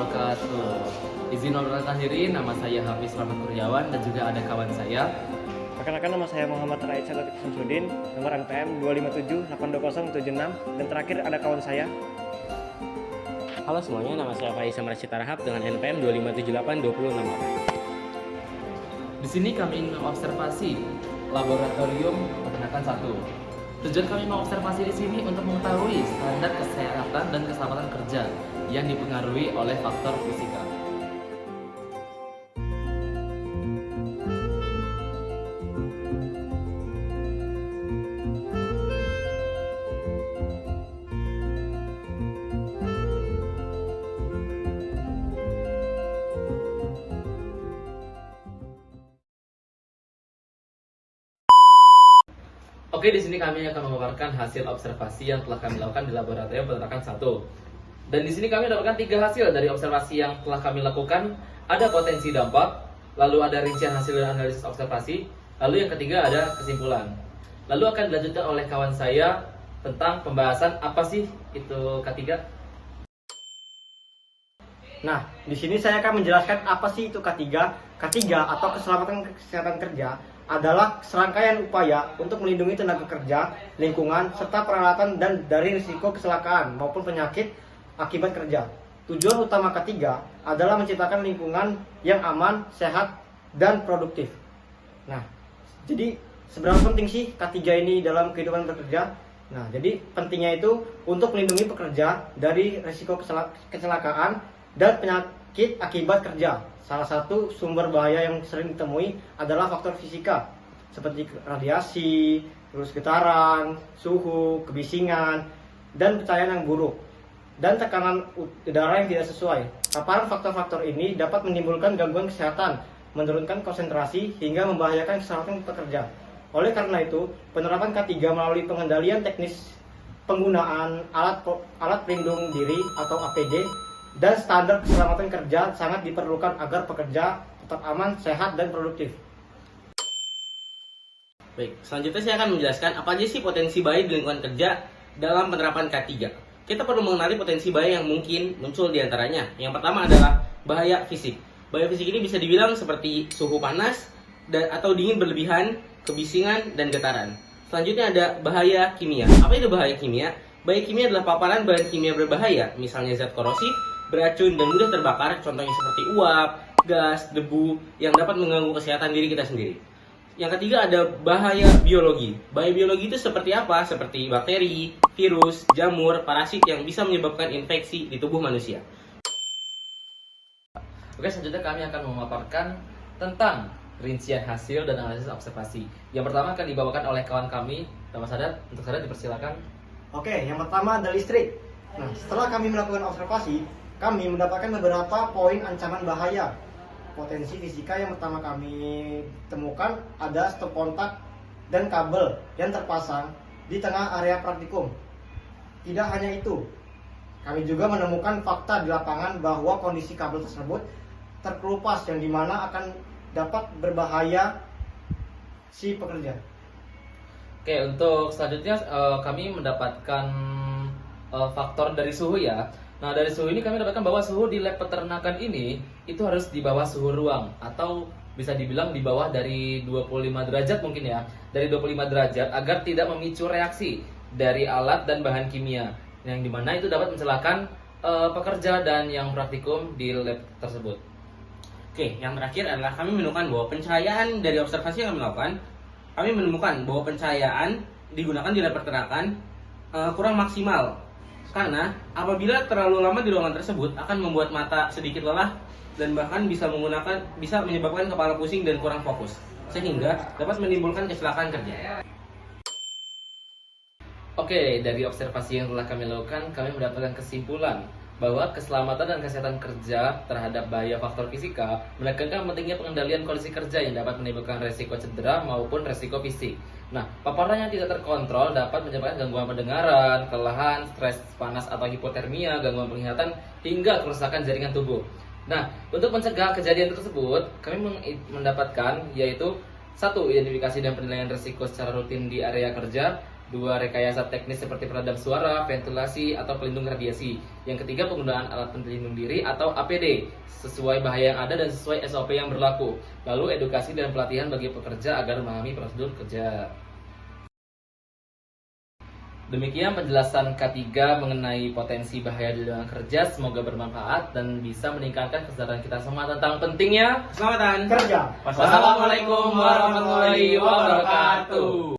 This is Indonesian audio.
wabarakatuh. Izin memperkenalkan diri, nama saya Hafiz Rahmat Kuryawan dan juga ada kawan saya. Perkenalkan, nama saya Muhammad Raisa Latif Samsudin, nomor NPM 257820776, dan terakhir ada kawan saya. Halo semuanya, nama saya Faisal Rashid Tarahap dengan NPM 2578266. Di sini kami mengobservasi laboratorium peternakan 1. Tujuan kami mengobservasi di sini untuk mengetahui standar kesehatan dan keselamatan kerja yang dipengaruhi oleh faktor fisika. Oke, di sini kami akan memaparkan hasil observasi yang telah kami lakukan di laboratorium peternakan 1. Dan di sini kami mendapatkan 3 hasil dari observasi yang telah kami lakukan. Ada potensi dampak, lalu ada rincian hasil dan analisis observasi, lalu yang ketiga ada kesimpulan. Lalu akan dilanjutkan oleh kawan saya tentang pembahasan apa sih itu K3. Nah, di sini saya akan menjelaskan apa sih itu K3. K3 atau keselamatan kesehatan kerja adalah serangkaian upaya untuk melindungi tenaga kerja, lingkungan, serta peralatan dan dari risiko kecelakaan maupun penyakit akibat kerja. Tujuan utama K3 adalah menciptakan lingkungan yang aman, sehat, dan produktif. Nah, jadi seberapa penting sih K3 ini dalam kehidupan bekerja? Nah, jadi pentingnya itu untuk melindungi pekerja dari risiko kecelakaan dan penyakit akibat kerja. Salah satu sumber bahaya yang sering ditemui adalah faktor fisika seperti radiasi, terus getaran, suhu, kebisingan, dan pencahayaan yang buruk, dan tekanan udara yang tidak sesuai. Paparan faktor-faktor ini dapat menimbulkan gangguan kesehatan, menurunkan konsentrasi, hingga membahayakan keselamatan pekerja. Oleh karena itu, penerapan K3 melalui pengendalian teknis penggunaan alat pelindung diri atau APD dan standar keselamatan kerja sangat diperlukan agar pekerja tetap aman, sehat, dan produktif. Baik, selanjutnya saya akan menjelaskan apa aja sih potensi bahaya di lingkungan kerja dalam penerapan K3. Kita perlu mengenali potensi bahaya yang mungkin muncul di antaranya. Yang pertama adalah bahaya fisik. Bahaya fisik ini bisa dibilang seperti suhu panas atau dingin berlebihan, kebisingan, dan getaran. Selanjutnya ada bahaya kimia. Apa itu bahaya kimia? Bahaya kimia adalah paparan bahan kimia berbahaya, misalnya zat korosif, beracun, dan mudah terbakar, contohnya seperti uap, gas, debu, yang dapat mengganggu kesehatan diri kita sendiri. Yang ketiga ada bahaya biologi. Bahaya biologi itu seperti apa? Seperti bakteri, virus, jamur, parasit yang bisa menyebabkan infeksi di tubuh manusia. Oke, selanjutnya kami akan memaparkan tentang rincian hasil dan analisis observasi. Yang pertama akan dibawakan oleh kawan kami, Nama Sadar. Untuk Sadar dipersilakan. Oke, yang pertama ada listrik. Nah, setelah kami melakukan observasi, kami mendapatkan beberapa poin ancaman bahaya. Potensi fisika yang pertama kami temukan ada stop kontak dan kabel yang terpasang di tengah area praktikum. Tidak hanya itu, kami juga menemukan fakta di lapangan bahwa kondisi kabel tersebut terkelupas yang dimana akan dapat berbahaya si pekerja. Oke, untuk selanjutnya kami mendapatkan faktor dari suhu ya. Nah, dari suhu ini kami dapatkan bahwa suhu di lab peternakan ini itu harus di bawah suhu ruang, atau bisa dibilang di bawah dari 25 derajat mungkin ya. Dari 25 derajat agar tidak memicu reaksi dari alat dan bahan kimia, yang dimana itu dapat mencelakakan pekerja dan yang praktikum di lab tersebut. Oke, yang terakhir adalah kami menemukan bahwa pencahayaan dari observasi yang kami lakukan, kami menemukan bahwa pencahayaan digunakan di lab peternakan kurang maksimal. Karena apabila terlalu lama di ruangan tersebut akan membuat mata sedikit lelah dan bahkan bisa menyebabkan kepala pusing dan kurang fokus, sehingga dapat menimbulkan kecelakaan kerja. Oke, dari observasi yang telah kami lakukan, kami mendapatkan kesimpulan bahwa keselamatan dan kesehatan kerja terhadap bahaya faktor fisika menekankan pentingnya pengendalian kondisi kerja yang dapat menimbulkan resiko cedera maupun resiko fisik. Nah, paparan yang tidak terkontrol dapat menyebabkan gangguan pendengaran, kelelahan, stres panas atau hipotermia, gangguan penglihatan, hingga kerusakan jaringan tubuh. Nah, untuk mencegah kejadian tersebut, kami mendapatkan yaitu 1. Identifikasi dan penilaian risiko secara rutin di area kerja. 2. Rekayasa teknis seperti peredam suara, ventilasi, atau pelindung radiasi. Yang ketiga, penggunaan alat pelindung diri atau APD sesuai bahaya yang ada dan sesuai SOP yang berlaku. Lalu edukasi dan pelatihan bagi pekerja agar memahami prosedur kerja. Demikian penjelasan K3 mengenai potensi bahaya di lingkungan kerja. Semoga bermanfaat dan bisa meningkatkan kesadaran kita semua tentang pentingnya Keselamatan Kerja. Wassalamualaikum warahmatullahi wabarakatuh.